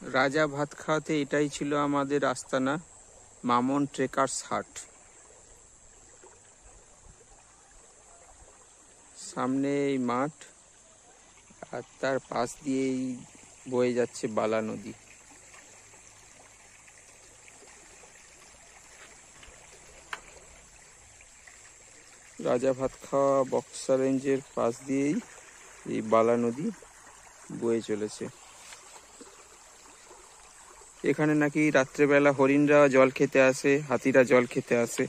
রাজা ভাত খাওয়াতে এটাই ছিল আমাদের আস্তানা, মামন ট্রেকার্স হাট। সামনে এই মাঠ, আর তার পাশ দিয়েই বয়ে যাচ্ছে বালা নদী। রাজা ভাত খাওয়া বক্সা রেঞ্জের পাশ দিয়েই এই বালা নদী বয়ে চলেছে। এখানে নাকি রাত্রেবেলা হরিণরা জল খেতে আসে, হাতিরা জল খেতে আসে,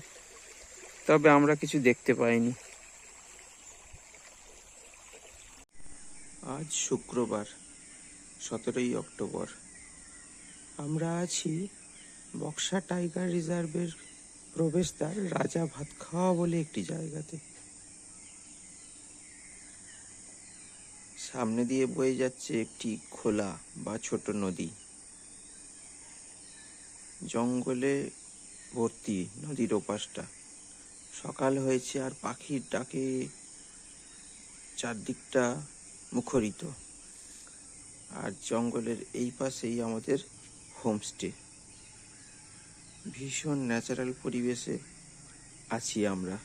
তবে আমরা কিছু দেখতে পাইনি। আজ শুক্রবার 17ই অক্টোবর। আমরা আছি বক্সা টাইগার রিজার্ভের প্রবেশদ্বার রাজা ভাত খাওয়া বলে একটি জায়গাতে। সামনে দিয়ে বয়ে যাচ্ছে একটি খোলা বা ছোট নদী। জঙ্গলে ভর্তি নদীর ওপাশটা। সকাল হয়েছে আর পাখির ডাকে চারদিকটা মুখরিত। আর জঙ্গলের এই পাশেই আমাদের হোমস্টে। ভীষণ ন্যাচারাল পরিবেশে আছি আমরা।